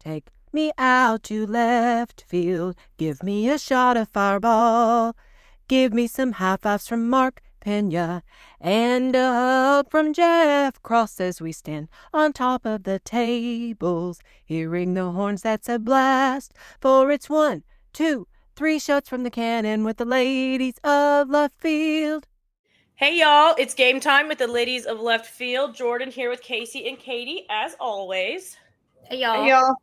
Take me out to left field. Give me a shot of Fireball. Give me some high fives from Mark Peña and a hug from Jeff Cross as we stand on top of the tables. Hearing the horns, that's a blast. For it's 1, 2, 3 shots from the cannon with the ladies of left field. Hey y'all, it's game time with the ladies of left field. Jordan here with Kasey and Katie, as always. Hey y'all. Hey y'all.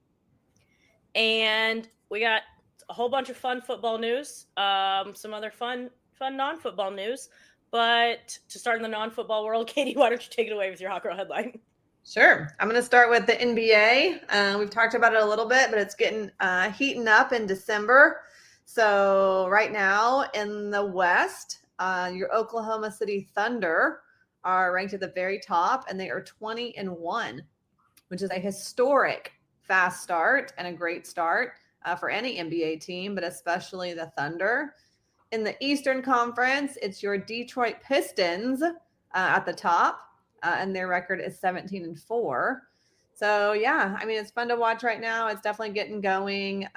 And we got a whole bunch of fun football news, some other fun non-football news. But to start in the non-football world, Katie, why don't you take it away with your Hot Girl headline? Sure. I'm going to start with the NBA. We've talked about it a little bit, but it's getting heating up in December. So right now in the West, your Oklahoma City Thunder are ranked at the very top, and they are 20-1, which is a historic fast start and a great start for any NBA team, but especially the Thunder. In the Eastern Conference, it's your Detroit Pistons at the top, and their record is 17-4. So, yeah, I mean, it's fun to watch right now. It's definitely getting going.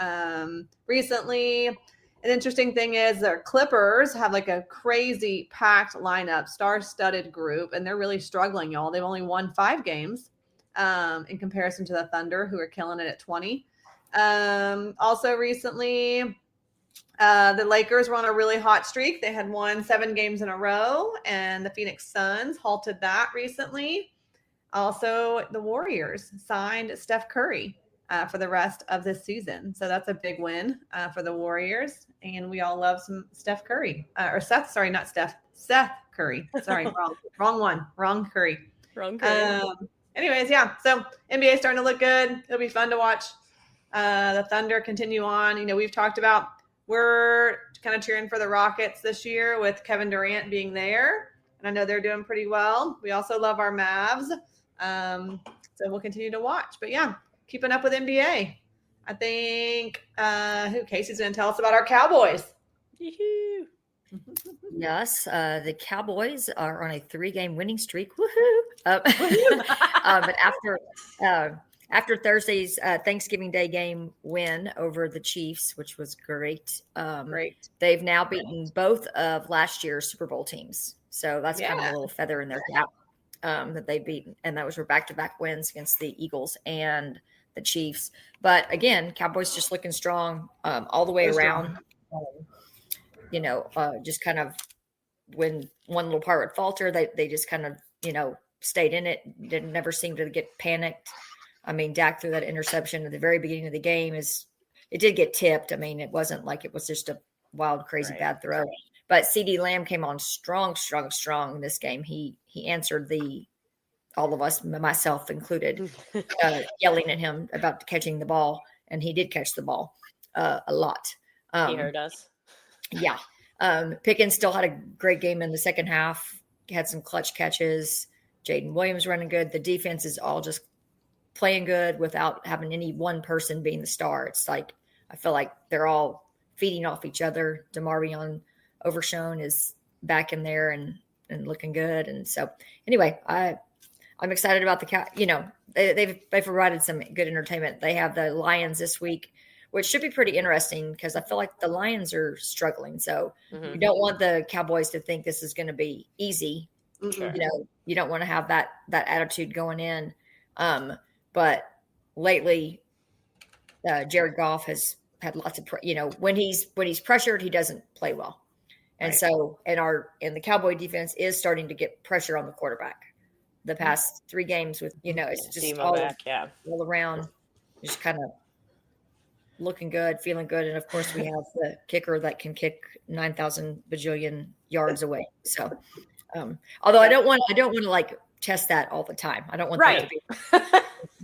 Recently, an interesting thing is their Clippers have like a crazy packed lineup, star-studded group, and they're really struggling, y'all. They've only won 5 games in comparison to the Thunder, who are killing it at 20. Also recently, the Lakers were on a really hot streak. They had won 7 games in a row, and the Phoenix Suns halted that recently. Also, the Warriors signed Steph Curry for the rest of this season. So that's a big win for the Warriors. And we all love some Steph Curry. Seth Curry. Sorry, wrong Curry. Wrong Curry. Anyways, yeah. So NBA is starting to look good. It'll be fun to watch the Thunder continue on. You know, we've talked about we're kind of cheering for the Rockets this year with Kevin Durant being there. And I know they're doing pretty well. We also love our Mavs. So we'll continue to watch. But yeah, keeping up with NBA. I think Kasey's going to tell us about our Cowboys. Yoo-hoo. Yes, the Cowboys are on a 3-game winning streak. Woohoo! But after Thursday's Thanksgiving Day game win over the Chiefs, which was great, they've now beaten both of last year's Super Bowl teams. So that's kind of a little feather in their cap that they beat. And that was for back-to-back wins against the Eagles and the Chiefs. But again, Cowboys just looking strong all the way around. Just kind of when one little part would falter, they just kind of, stayed in it. Never seemed to get panicked. I mean, Dak threw that interception at the very beginning of the game. It did get tipped. I mean, it wasn't like it was just a wild, crazy, bad throw. But CD Lamb came on strong in this game. He answered all of us, myself included, yelling at him about catching the ball, and he did catch the ball a lot. He heard us. Yeah. Pickens still had a great game in the second half. He had some clutch catches. Jaden Williams running good. The defense is all just playing good without having any one person being the star. It's like I feel like they're all feeding off each other. DeMarvion Overshown is back in there and looking good. And so anyway, I'm excited about they've provided some good entertainment. They have the Lions this week, which should be pretty interesting because I feel like the Lions are struggling. So you don't want the Cowboys to think this is going to be easy. Sure. You don't want to have that attitude going in. But lately, Jared Goff has had lots of, when he's pressured, he doesn't play well. And so, and the Cowboy defense is starting to get pressure on the quarterback. The past 3 games with, it's just all around, just kind of looking good, feeling good. And of course we have the kicker that can kick 9,000 bajillion yards away. So, although I don't want to like test that all the time. I don't want that to be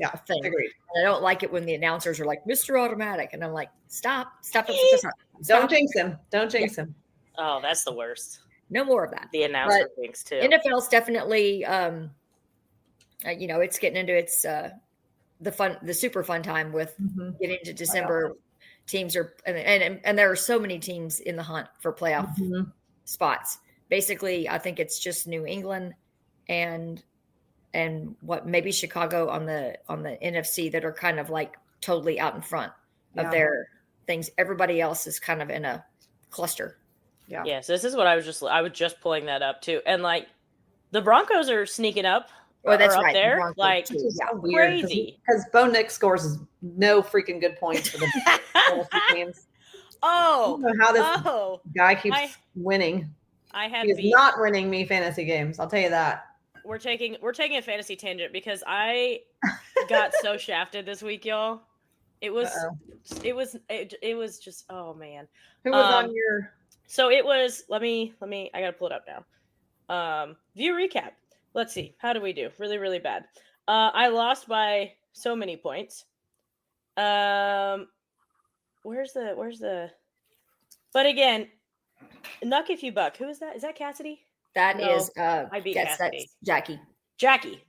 a thing. Agreed. And I don't like it when the announcers are like, Mr. Automatic. And I'm like, stop. Don't jinx him. Don't jinx him. Oh, that's the worst. No more of that. The announcer thinks too. NFL's definitely, it's getting into its the super fun time with getting into December. Teams are and there are so many teams in the hunt for playoff spots. Basically, I think it's just New England and what maybe Chicago on the NFC that are kind of like totally out in front of their things. Everybody else is kind of in a cluster. Yeah. Yes, this is what I was just pulling that up too. And like the Broncos are sneaking up. Oh, that's up right. there. The Like too. So weird crazy. because Bo Nix scores no freaking good points for the games. I don't know how this guy keeps winning. He's not winning me fantasy games. I'll tell you that. We're taking a fantasy tangent because I got so shafted this week, y'all. It was just, oh man. Who was on your? So it was. Let me. I gotta pull it up now. View recap. Let's see. How do we do? Really, really bad. I lost by so many points. Where's the? But again, Nuck if you buck. Who is that? Is that Cassidy? That is I beat Cassidy. That's Jackie.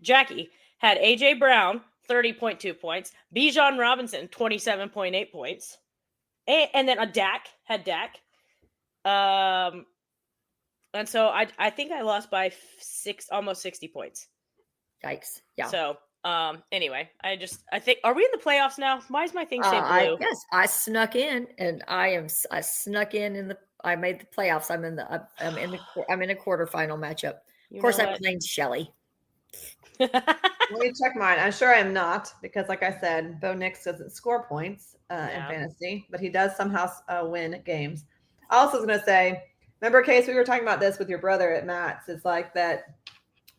Jackie had AJ Brown 30.2 points, Bijan Robinson 27.8 points, and then Dak had Dak. And so I think I lost by almost 60 points. Yikes! Yeah. So anyway, I think, are we in the playoffs now? Why is my thing say blue? Yes, I snuck in, and I snuck in I made the playoffs. I'm in a quarterfinal matchup. Of course, I'm playing Shelly. Let me check mine. I'm sure I'm not, because like I said, Bo Nix doesn't score points in fantasy, but he does somehow win games. I also was going to say, remember, Case, we were talking about this with your brother at Matt's. It's like that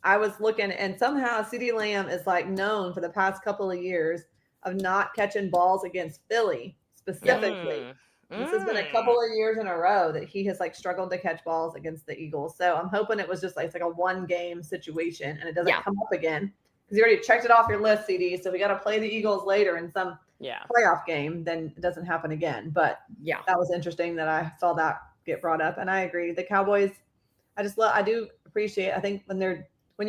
I was looking, and somehow CeeDee Lamb is like known for the past couple of years of not catching balls against Philly specifically. This has been a couple of years in a row that he has like struggled to catch balls against the Eagles. So I'm hoping it was just like, it's like a one game situation and it doesn't come up again, because you already checked it off your list, CD. So we got to play the Eagles later in some playoff game. Then it doesn't happen again. But that was interesting that I saw that get brought up. And I agree. The Cowboys, I do appreciate, I think when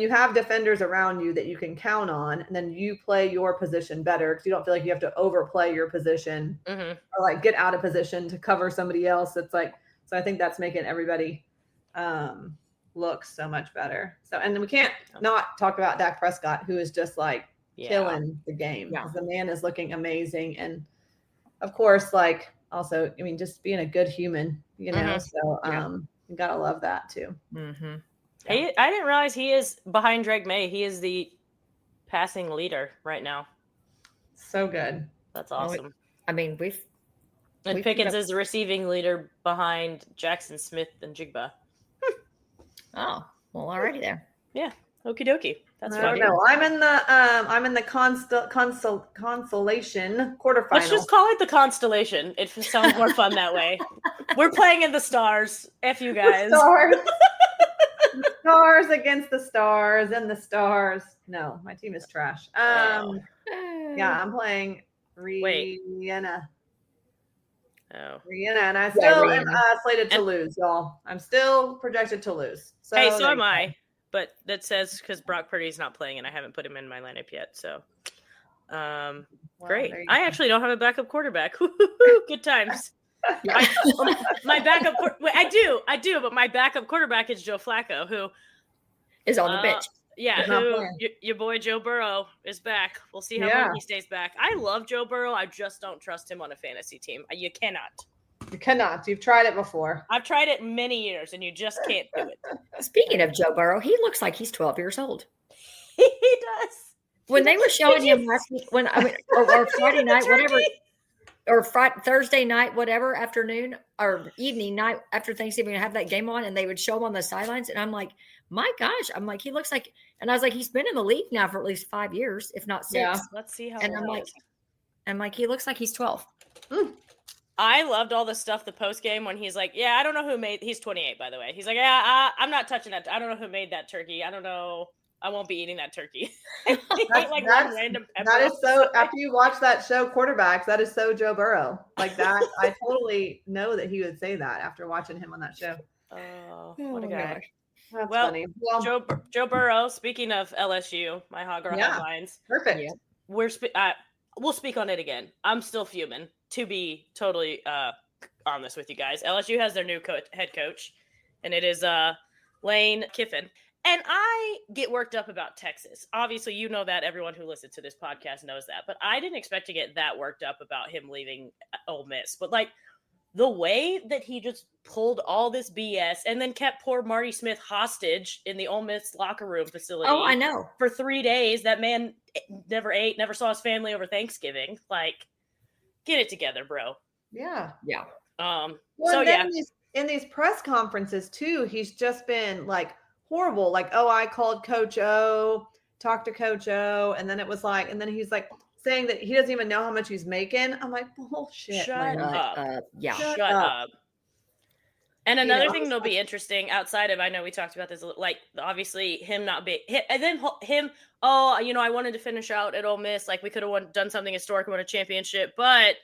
you have defenders around you that you can count on, and then you play your position better because you don't feel like you have to overplay your position or like get out of position to cover somebody else. It's like, so I think that's making everybody look so much better. So, and then we can't not talk about Dak Prescott, who is just like killing the game. Yeah. The man is looking amazing. And of course, like also, I mean, just being a good human, you know, so you gotta love that too. Mm-hmm. Yeah. I didn't realize he is behind Drake May. He is the passing leader right now. So good. That's awesome. I mean, and Pickens is the receiving leader behind Jackson Smith and Jigba. Oh, well, already there. Yeah. Okie dokie. That's I don't know. I'm in the consolation quarterfinal. Let's just call it the constellation. It sounds more fun that way. We're playing in the stars. F you guys. The stars. The stars against the stars and the stars. No, my team is trash. Yeah, I'm playing Rihanna. Oh. Rihanna, and I still am slated to lose, y'all. I'm still projected to lose. So hey, so am I. But that says because Brock Purdy's not playing, and I haven't put him in my lineup yet. So, great. I actually don't have a backup quarterback. Good times. My backup. I do, but my backup quarterback is Joe Flacco, who is on the bench. Yeah, your boy Joe Burrow is back. We'll see how long he stays back. I love Joe Burrow. I just don't trust him on a fantasy team. You cannot. You cannot. You've tried it before. I've tried it many years, and you just can't do it. Speaking of Joe Burrow, he looks like he's 12 years old. He does. When they were showing him last week, or Friday night, whatever, or Thursday night, whatever, afternoon or evening night after Thanksgiving, have that game on, and they would show him on the sidelines, and I'm like, my gosh, I'm like, he looks like, and I was like, he's been in the league now for at least 5 years, if not 6. Yeah. Let's see how. And I'm like, he looks like he's 12. I loved all the stuff the post game when he's like, yeah, I don't know who made. He's 28, by the way. He's like, yeah, I'm not touching that. I don't know who made that turkey. I don't know. I won't be eating that turkey. That is so. After you watch that show, Quarterbacks, that is so Joe Burrow. Like that, I totally know that he would say that after watching him on that show. Oh, what a guy! That's funny. Well, Joe Burrow. Speaking of LSU, my Hog Girl headlines. Perfect. Yeah. We'll speak on it again. I'm still fuming. To be totally honest with you guys, LSU has their new head coach, and it is Lane Kiffin. And I get worked up about Texas. Obviously, you know that. Everyone who listens to this podcast knows that. But I didn't expect to get that worked up about him leaving Ole Miss. But like the way that he just pulled all this BS and then kept poor Marty Smith hostage in the Ole Miss locker room facility. Oh, I know. For 3 days. That man never ate, never saw his family over Thanksgiving. Like, get it together, bro. Yeah. Yeah. Well, in these press conferences too, he's just been like horrible. Like, oh, I called Coach O, talked to Coach O, and then it was like, and then he's like saying that he doesn't even know how much he's making. I'm like, bullshit. Shut up. Yeah. Shut up. And another thing that'll be interesting outside of, I know we talked about this, like obviously him not being, and then him, oh, you know, I wanted to finish out at Ole Miss. Like we could have done something historic, won a championship, but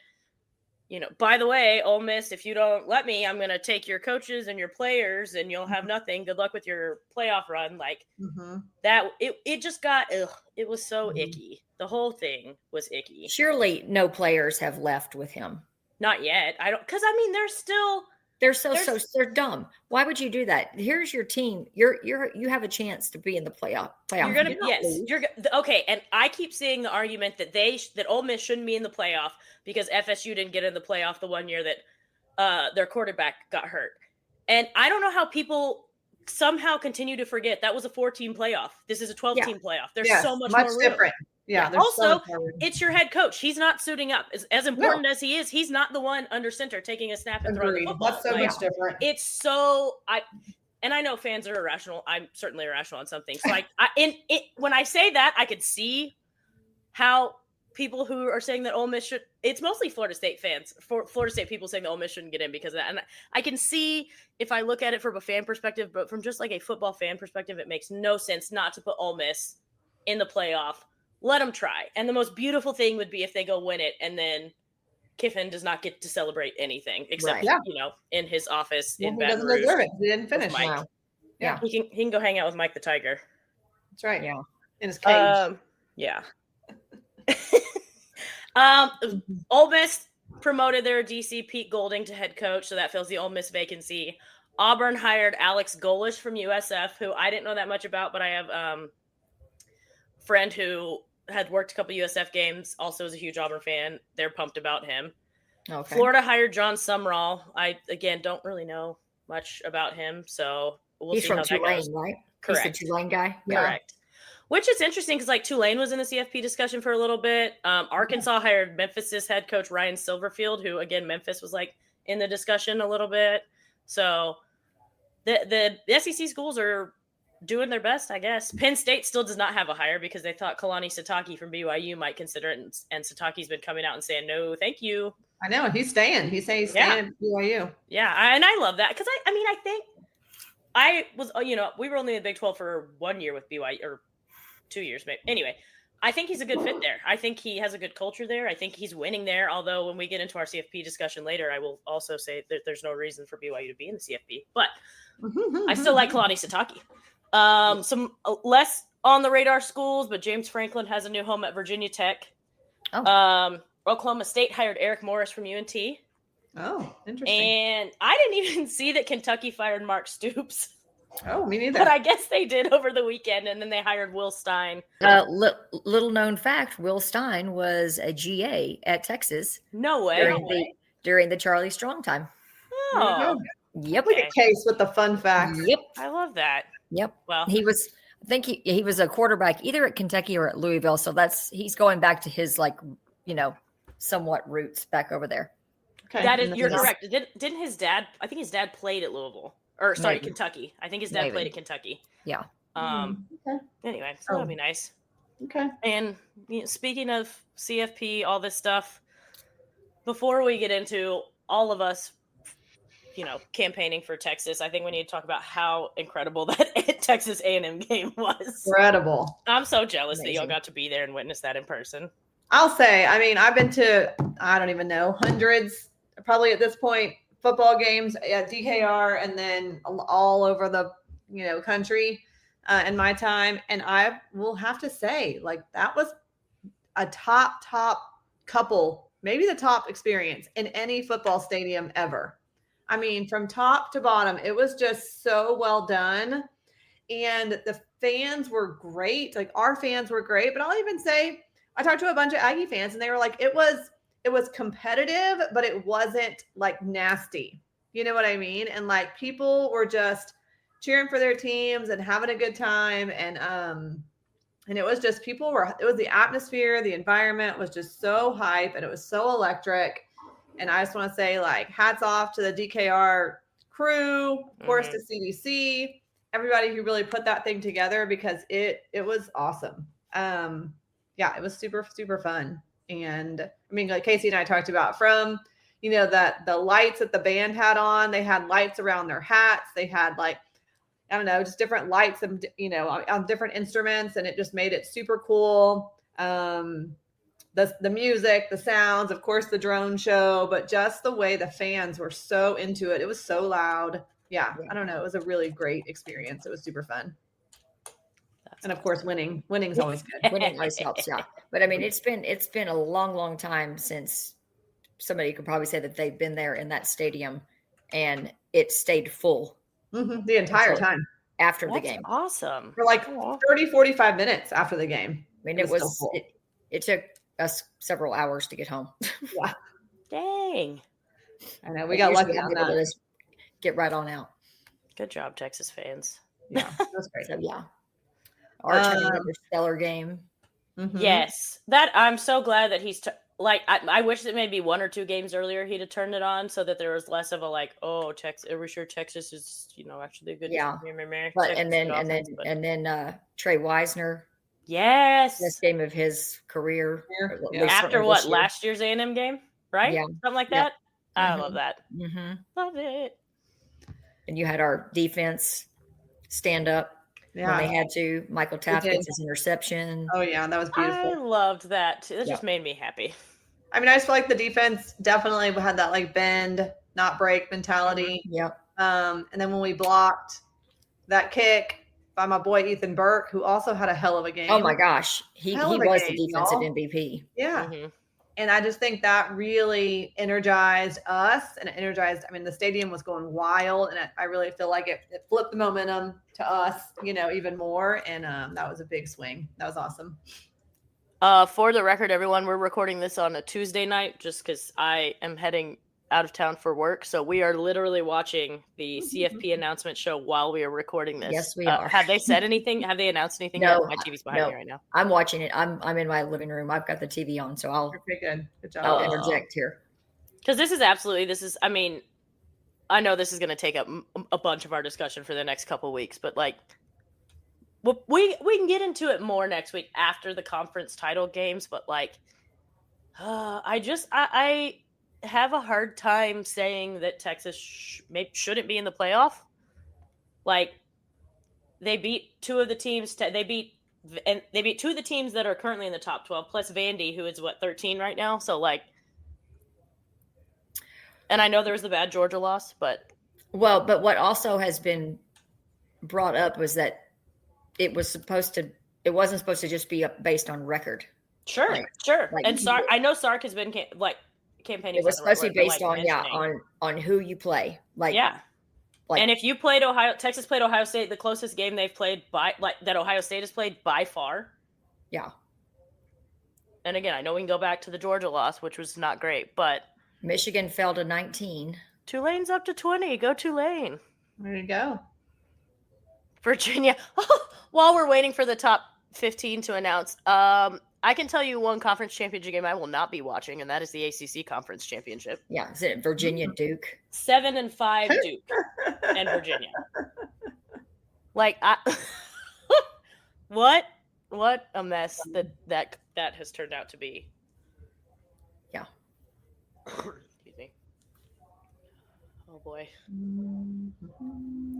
you know, by the way, Ole Miss, if you don't let me, I'm going to take your coaches and your players and you'll have nothing. Good luck with your playoff run. Like that, it just got, it was so icky. The whole thing was icky. Surely no players have left with him. Not yet. Because I mean, they're dumb. Why would you do that? Here's your team. You have a chance to be in the playoff. You're gonna okay. And I keep seeing the argument that that Ole Miss shouldn't be in the playoff because FSU didn't get in the playoff the one year that their quarterback got hurt. And I don't know how people somehow continue to forget that was a 4-team playoff. This is a 12-team playoff. There's so much more room. Different. Yeah. Also, it's your head coach. He's not suiting up. As important as he is, he's not the one under center taking a snap and throwing the football. That's so much different. It's so and I know fans are irrational. I'm certainly irrational on some things. So when I say that, I could see how people who are saying that Ole Miss should. It's mostly Florida State fans. Florida State people saying that Ole Miss shouldn't get in because of that. And I can see if I look at it from a fan perspective, but from just like a football fan perspective, it makes no sense not to put Ole Miss in the playoff. Let them try. And the most beautiful thing would be if they go win it and then Kiffin does not get to celebrate anything except, you know, in his office in Baton Rouge. He doesn't deserve it. He didn't finish. Wow. Yeah. He can go hang out with Mike the Tiger. That's right. Yeah. In his cage. Yeah. Ole Miss promoted their DC Pete Golding to head coach, so that fills the Ole Miss vacancy. Auburn hired Alex Golish from USF, who I didn't know that much about, but I have a friend who had worked a couple USF games, also is a huge Auburn fan. They're pumped about him. Okay. Florida hired John Sumrall. I, again, don't really know much about him, so we'll see how that goes. He's from Tulane, right? Correct. He's the Tulane guy? Correct. Which is interesting because, like, Tulane was in the CFP discussion for a little bit. Arkansas hired Memphis's head coach, Ryan Silverfield, who, again, Memphis was, like, in the discussion a little bit. So the SEC schools are doing their best, I guess. Penn State still does not have a hire because they thought Kalani Sitake from BYU might consider it, and Sitake's been coming out and saying, no, thank you. I know. He's staying. He's saying he's staying at BYU. Yeah, and I love that because, I think I was, you know, we were only in the Big 12 for 1 year with BYU, or 2 years, maybe. Anyway, I think he's a good fit there. I think he has a good culture there. I think he's winning there, although when we get into our CFP discussion later, I will also say that there's no reason for BYU to be in the CFP. But I still like Kalani Sitake. Some less on the radar schools, but James Franklin has a new home at Virginia Tech. Oklahoma State hired Eric Morris from UNT. Oh, interesting. And I didn't even see that Kentucky fired Mark Stoops. Oh, me neither. But I guess they did over the weekend, and then they hired Will Stein. Little known fact, Will Stein was a GA at Texas. No way. During the Charlie Strong time. Oh. Yep. Look at Case with the fun facts. Yep. I love that. Yep. Well, I think he was a quarterback either at Kentucky or at Louisville. So he's going back to his, like, you know, somewhat roots back over there. Okay. You're correct. Didn't his dad, I think his dad played at Louisville. Or sorry, maybe. Kentucky. I think his dad played at Kentucky. Yeah. Anyway, so that'll be nice. Okay. And you know, speaking of CFP, all this stuff, before we get into all of us, you know, campaigning for Texas, I think we need to talk about how incredible that Texas A&M game was. Incredible. I'm so jealous that y'all got to be there and witness that in person. I'll say, I mean, I've been to, I don't even know, hundreds, probably at this point, football games at DKR and then all over the, you know, country in my time. And I will have to say, like, that was a top couple, maybe the top experience in any football stadium ever. I mean, from top to bottom, it was just so well done. and the fans were great. Like our fans were great, but I'll even say I talked to a bunch of Aggie fans and they were like, it was competitive, but it wasn't like nasty. You know what I mean? And like people were just cheering for their teams and having a good time. And it was just it was the atmosphere, the environment was just so hype and it was so electric. And I just want to say, like, hats off to the DKR crew, of course, to CDC, everybody who really put that thing together, because it was awesome. Yeah, it was super, super fun. And I mean, like Kasey and I talked about, from, you know, that the lights that the band had on, they had lights around their hats. They had, like, I don't know, just different lights and, you know, on different instruments. And it just made it super cool. The music, the sounds, of course, the drone show, but just the way the fans were so into it. It was so loud. Yeah, I don't know. It was a really great experience. It was super fun. And of course, winning's always good. Winning always helps, yeah. But I mean, it's been a long, long time since somebody could probably say that they've been there in that stadium and it stayed full the entire time after the game. Awesome. For like 30, 45 minutes after the game. I mean, it took us several hours to get home. Yeah. Dang. I know, we got lucky on that. Just get right on out. Good job, Texas fans. Yeah, that's great. So yeah. Arch had another stellar game. Yes. That I'm so glad that he's I wish that maybe 1 or 2 games earlier he'd have turned it on so that there was less of a like, oh, Texas, are we sure Texas is, you know, actually a good team? But and then Trey Wisner. Yes. Best game of his career. Yeah. After what, last year's A&M game, right? Yeah. Something like that. I love that. Love it. And you had our defense stand up when they had to. Michael Taft gets his interception. Oh, yeah, that was beautiful. I loved that. It just made me happy. I mean, I just feel like the defense definitely had that like bend, not break mentality. Yep. And then when we blocked that kick by my boy Ethan Burke, who also had a hell of a game. Oh my gosh, he was the defensive MVP. Yeah, and I just think that really energized us, and it energized. I mean, the stadium was going wild, and I really feel like it flipped the momentum to us, you know, even more. And that was a big swing. That was awesome. For the record, everyone, we're recording this on a Tuesday night just because I am heading out of town for work. So we are literally watching the CFP announcement show while we are recording this. Yes, we are. Have they said anything? Have they announced anything? No. My TV's behind me right now. I'm watching it. I'm in my living room. I've got the TV on, so Okay, good job. I'll interject here. Because I mean, I know this is going to take up a bunch of our discussion for the next couple of weeks, but like, we can get into it more next week after the conference title games. But like, I have a hard time saying that Texas shouldn't be in the playoff. Like, they beat 2 of the teams. They beat 2 of the teams that are currently in the top 12, plus Vandy, who is 13 right now. So like, and I know there was the bad Georgia loss, but what also has been brought up was that it wasn't supposed to just be based on record. Sure. Like, and I know Sark has been campaigning. It was supposed to be based on who you play. And if you played Texas played Ohio State, the closest game they've played that Ohio State has played by far. Yeah. And again, I know we can go back to the Georgia loss, which was not great, but Michigan fell to 19. Tulane's up to 20. Go Tulane. There you go. Virginia. While we're waiting for the top 15 to announce, I can tell you one conference championship game I will not be watching, and that is the ACC Conference Championship. Yeah, is it Virginia Duke? 7-5 Duke and Virginia. Like, what a mess that has turned out to be. Yeah. Excuse me. Oh boy.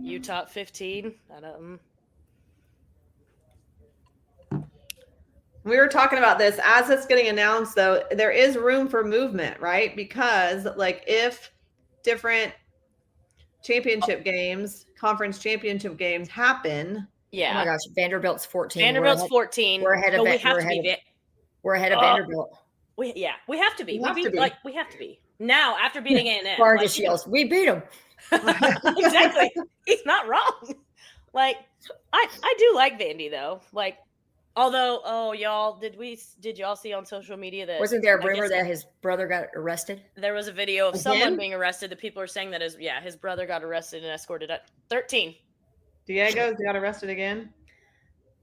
You top 15. We were talking about this as it's getting announced, though. There is room for movement, right? Because like if different championship games, conference championship games happen. Yeah. Oh my gosh, Vanderbilt's 14. Vanderbilt's 14. We're ahead of We're ahead of Vanderbilt. We have to be. We have to be. Now, after beating A&M. Vargas yells, we beat them. Exactly. He's not wrong. Like, I do like Vandy though. Like, although, y'all, did y'all see on social media that Wasn't there a rumor that his brother got arrested? There was a video of Again? someone being arrested. The people are saying that his brother got arrested and escorted at 13. Diego's got arrested again.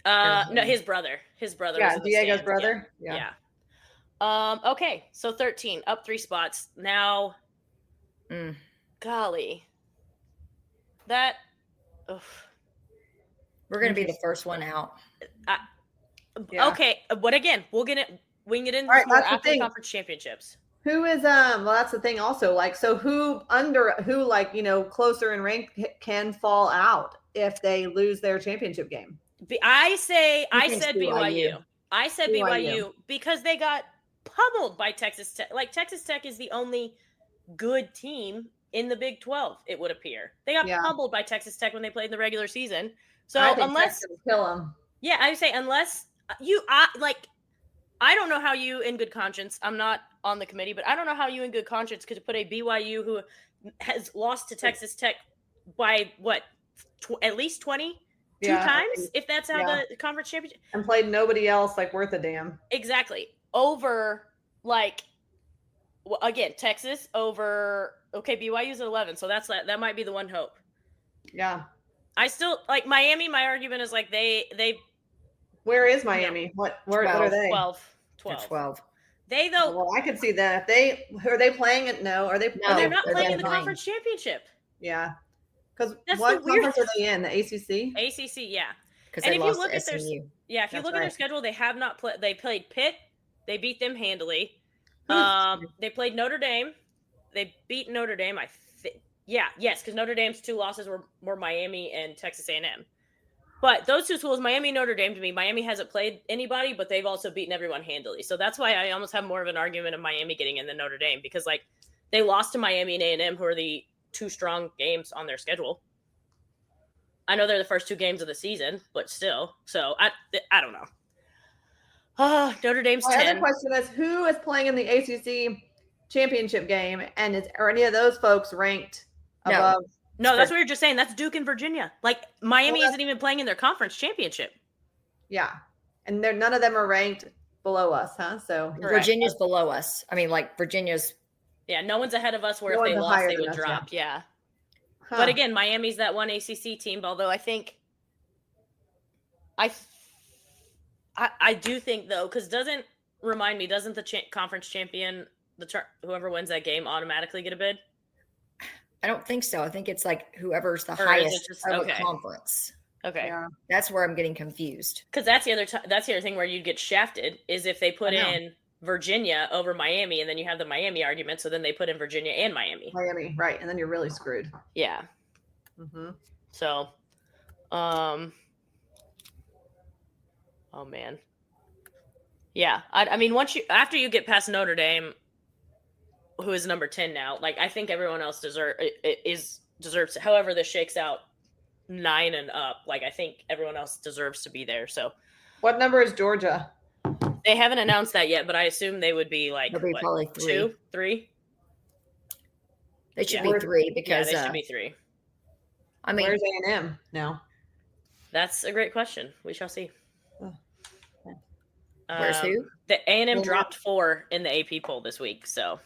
No, his brother. His brother. Yeah, was in the Diego's stands. brother. Yeah. Okay, so 13, up 3 spots. Now, golly. That, We're going to be the first one out. Yeah. Okay, but again, we can get into All right, more that's the after the thing. conference championships. Who is well, that's the thing also, like, so who like, closer in rank can fall out if they lose their championship game? I said BYU. I said BYU because they got pummeled by Texas Tech. Like, Texas Tech is the only good team in the Big 12, it would appear. They got pummeled by Texas Tech when they played in the regular season. So I think unless Texas will kill them. Yeah, I would say unless I don't know how you in good conscience, I'm not on the committee, but I don't know how you in good conscience could put a BYU who has lost to Texas Tech by what, at least 22 times, if that's how the conference championship, and played nobody else like worth a damn. Exactly. Over, like, again, Texas over, okay, BYU's at 11, so that might be the one hope. Yeah. I still, like, Miami, my argument is, like, they Where is Miami? What are they? 12. They, though. Well, I could see that. Are they playing it? No. Are they? No, they're not playing in the conference championship. Yeah. Because That's what the weird conference are they in? The ACC? ACC, yeah. And if you look at their at their schedule, they have not played. They played Pitt. They beat them handily. They played Notre Dame. They beat Notre Dame. Yes, because Notre Dame's 2 losses were Miami and Texas A&M. But those 2 schools, Miami, Notre Dame, to me, Miami hasn't played anybody, but they've also beaten everyone handily. So that's why I almost have more of an argument of Miami getting in than Notre Dame, because, like, they lost to Miami and A&M, who are the 2 strong games on their schedule. I know they're the first 2 games of the season, but still. So I don't know. Notre Dame's 10. My other question is, who is playing in the ACC championship game, and are any of those folks ranked above? No, that's what you're just saying. That's Duke and Virginia. Like, Miami isn't even playing in their conference championship. Yeah, and none of them are ranked below us, huh? So Virginia's below us. I mean, like, Virginia's. Yeah, no one's ahead of us. Where if they lost, they would drop. Yeah. Huh. But again, Miami's that one ACC team. Although I think, I do think though, because doesn't the conference champion, whoever wins that game, automatically get a bid? I don't think so. I think it's like whoever's the highest of a conference. Okay, that's where I'm getting confused. Because that's the other thing where you'd get shafted is if they put in Virginia over Miami, and then you have the Miami argument. So then they put in Virginia and Miami. Miami, right? And then you're really screwed. Yeah. Mm-hmm. So, oh man. Yeah, I mean, after you get past Notre Dame, who is number 10 now, like, I think everyone else deserves. However this shakes out, 9 and up. Like, I think everyone else deserves to be there. So, what number is Georgia? They haven't announced that yet, but I assume they would be like probably 2, 3. They should be 3 because they should be 3. I mean, where's A&M now? That's a great question. We shall see. Where's who? The A&M dropped 4 in the AP poll this week. So.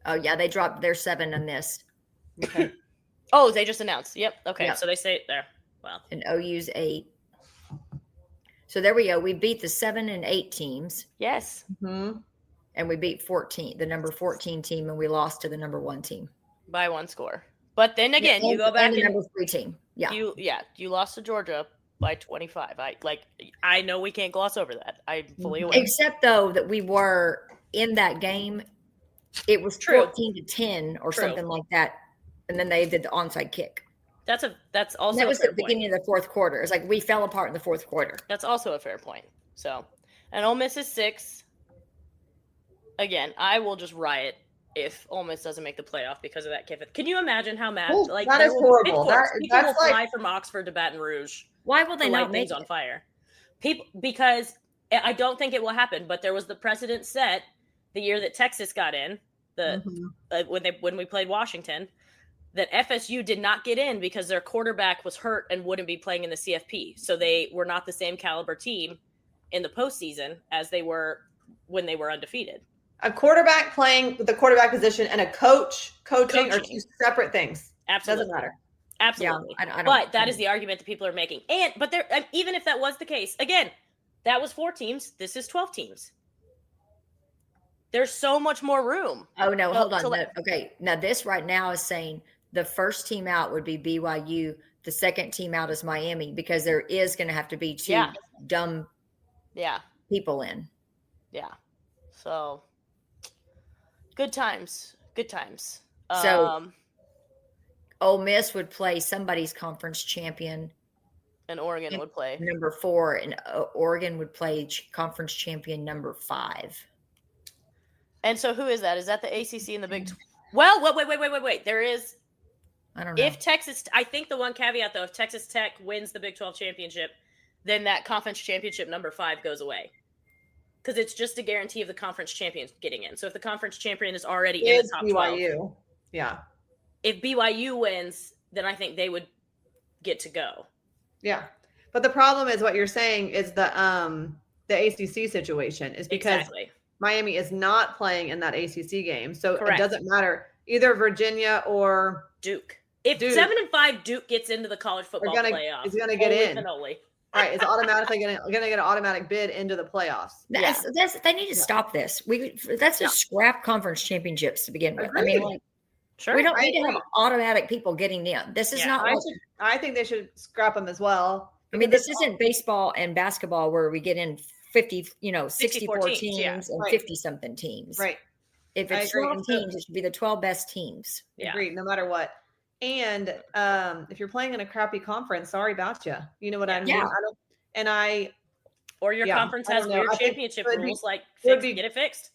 Oh yeah, they dropped their 7 in this. Okay. Oh, they just announced. Yep. Okay. Yep. So they say there. Wow. And OU's 8. So there we go. We beat the 7 and 8 teams. Yes. Mm-hmm. And we beat the number 14 team, and we lost to the number 1 team by 1 score. But then again, you go back and the number 3 team. Yeah. You lost to Georgia by 25. I know we can't gloss over that. I'm fully aware. Except though that we were in that game, it was 14-10 or something like that, and then they did the onside kick. That's also that was at the beginning of the 4th quarter. It's like we fell apart in the 4th quarter. That's also a fair point. So, and Ole Miss is 6. Again, I will just riot if Ole Miss doesn't make the playoff because of that kick. Can you imagine how mad? Like, that is horrible. People will fly from Oxford to Baton Rouge. Why will they not make things on fire? Because I don't think it will happen. But there was the precedent set the year that Texas got in. When we played Washington, that FSU did not get in because their quarterback was hurt and wouldn't be playing in the CFP. So they were not the same caliber team in the postseason as they were when they were undefeated. A quarterback playing with the quarterback position and a coaching are two separate things. Absolutely. Doesn't matter. Absolutely. Yeah, but that is the argument that people are making. But even if that was the case, again, that was 4 teams. This is 12 teams. There's so much more room. Oh, no, hold on. No, okay. Now, this right now is saying the first team out would be BYU. The second team out is Miami because there is going to have to be 2 dumb people in. Yeah. So, good times. Good times. So, Ole Miss would play somebody's conference champion. And Oregon would play number 4, and Oregon would play conference champion number 5. And so who is that? Is that the ACC and the Big 12? Well, wait. There is. I don't know. If Texas, I think the one caveat though, if Texas Tech wins the Big 12 championship, then that conference championship number 5 goes away. Because it's just a guarantee of the conference champion getting in. So if the conference champion is already in the top 12. BYU. Yeah. If BYU wins, then I think they would get to go. Yeah. But the problem is what you're saying is the ACC situation is because Miami is not playing in that ACC game. So It doesn't matter. Either Virginia or Duke. If 7-5 Duke gets into the college football playoff, it's going to get in. Right. It's automatically going to get an automatic bid into the playoffs. They need to stop this. That's just scrap conference championships to begin with. Agreed. I mean, we don't need to have automatic people getting in. This is not. I think they should scrap them as well. I mean, this isn't baseball and basketball where we get in 50, 64 teams and 50-something teams. Right. If it's 12 teams, it should be the 12 best teams. Agreed, no matter what. And if you're playing in a crappy conference, sorry about you. You know what I mean? Yeah. Or your conference has weird championship rules, get it fixed.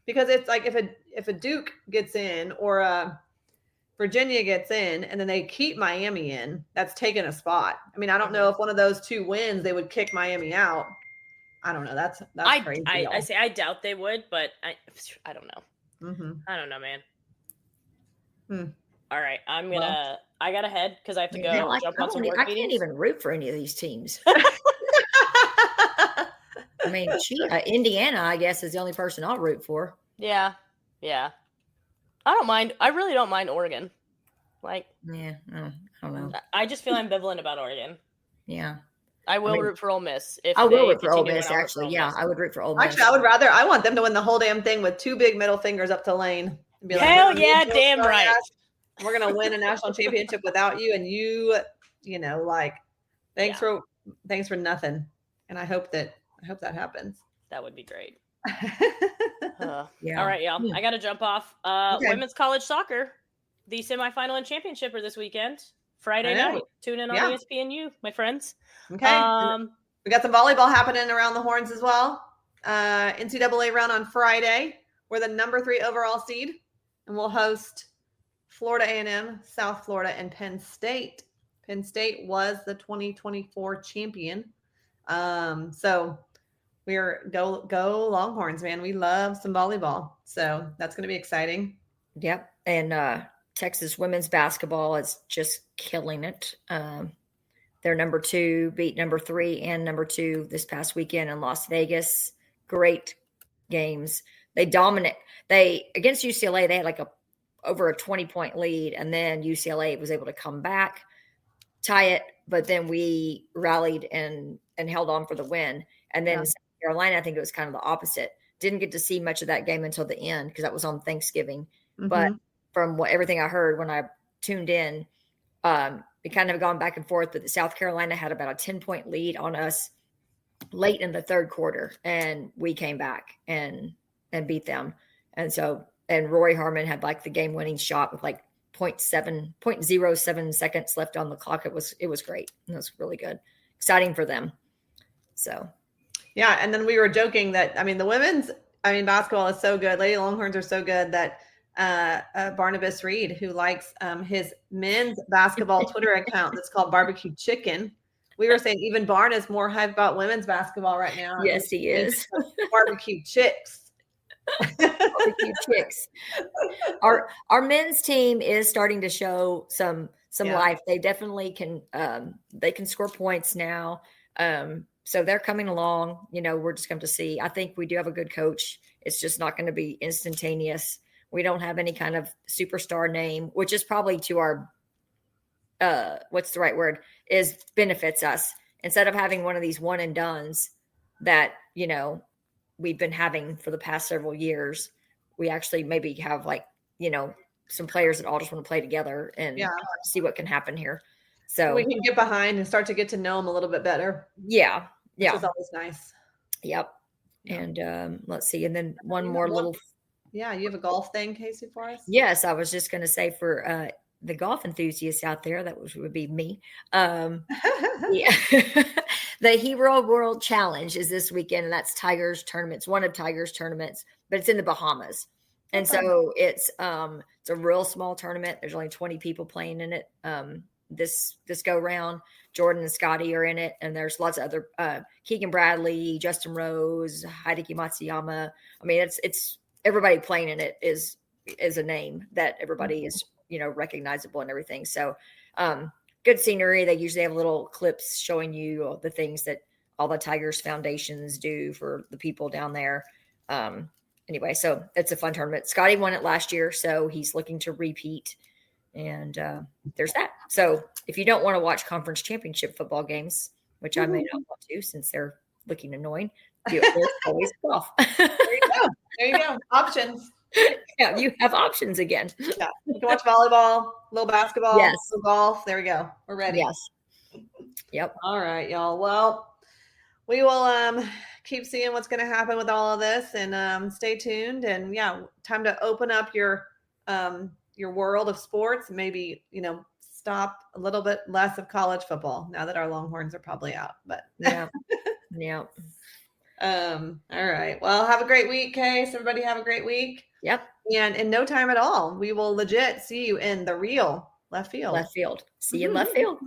Because it's like if a Duke gets in or a Virginia gets in and then they keep Miami in, that's taking a spot. I mean, I don't know if one of those 2 wins, they would kick Miami out. I don't know. That's crazy. I say I doubt they would, but I don't know. Mm-hmm. I don't know, man. All right, I got to head because I have to go jump on some work meetings. I can't even root for any of these teams. I mean, Indiana, I guess, is the only person I'll root for. Yeah. I don't mind. I really don't mind Oregon. I don't know. I just feel ambivalent about Oregon. Yeah. I will root for Ole Miss. I will root for Ole Miss, actually. Yeah, I would root for Ole Miss. Actually, I want them to win the whole damn thing with 2 big middle fingers up to Lane. And be like, hell yeah, damn right. We're going to win a national championship without you. And thanks for nothing. And I hope that happens. That would be great. Yeah. All right, y'all. I got to jump off. Women's college soccer, the semifinal and championship are this weekend, Friday night. Tune in on ESPNU, my friends. Okay. We got some volleyball happening around the horns as well. NCAA round on Friday. We're the number 3 overall seed, and we'll host Florida A&M, South Florida, and Penn State. Penn State was the 2024 champion. So we're go Longhorns, man. We love some volleyball. So that's going to be exciting. Yep. And Texas women's basketball is just killing it. They're number 2, beat number 3 and number 2 this past weekend in Las Vegas. Great games. They dominate. Against UCLA, they had over a 20-point lead, and then UCLA was able to come back, tie it, but then we rallied and held on for the win. And then South Carolina, I think it was kind of the opposite. Didn't get to see much of that game until the end because that was on Thanksgiving. Mm-hmm. But from everything I heard when I tuned in, it kind of gone back and forth. But South Carolina had about a 10-point lead on us late in the third quarter, and we came back and beat them. And Rory Harmon had the game-winning shot with 0.07 seconds left on the clock. It was great. It was really good, exciting for them. So, yeah. And then we were joking that the women's basketball is so good. Lady Longhorns are so good that Barnabas Reed, who likes his men's basketball Twitter account that's called Barbecue Chicken. We were saying even Barn is more hyped about women's basketball right now. Yes, he is. Barbecue Chicks. Barbecue chicks. Our men's team is starting to show some life. They definitely can they can score points now. So they're coming along. We're just going to see. I think we do have a good coach. It's just not going to be instantaneous. We don't have any kind of superstar name, which is probably to our what's the right word, is benefits us. Instead of having one of these one and dones that, we've been having for the past several years, we actually maybe have some players that all just want to play together and see what can happen here. So we can get behind and start to get to know them a little bit better. Yeah. Which is always nice. Yep. And let's see. And then one more little. Yeah. You have a golf thing, Kasey, for us? Yes. I was just going to say for the golf enthusiasts out there, would be me. Yeah. The Hero World Challenge is this weekend, and that's Tiger's tournament. It's one of Tiger's tournaments, but it's in the Bahamas. And so it's a real small tournament. There's only 20 people playing in it. This go round, Jordan and Scotty are in it, and there's lots of other Keegan Bradley, Justin Rose, Hideki Matsuyama. I mean, it's everybody playing in it is a name that everybody is recognizable and everything. So good scenery. They usually have little clips showing you the things that all the Tigers foundations do for the people down there. Anyway, so it's a fun tournament. Scotty won it last year, so he's looking to repeat. And there's that. So if you don't want to watch conference championship football games, which I may not want to since they're looking annoying, there's always golf. There you go. Options. Yeah, you have options again. Yeah, you can watch volleyball, a little basketball, yes, little golf. There we go. We're ready. Yes. Yep. All right, y'all. Well, we will keep seeing what's going to happen with all of this, and stay tuned. And time to open up your world of sports. Maybe stop a little bit less of college football now that our Longhorns are probably out. But yeah. All right. Well, have a great week, Case. Everybody have a great week. Yep. And in no time at all, we will legit see you in the real left field. See you in left field.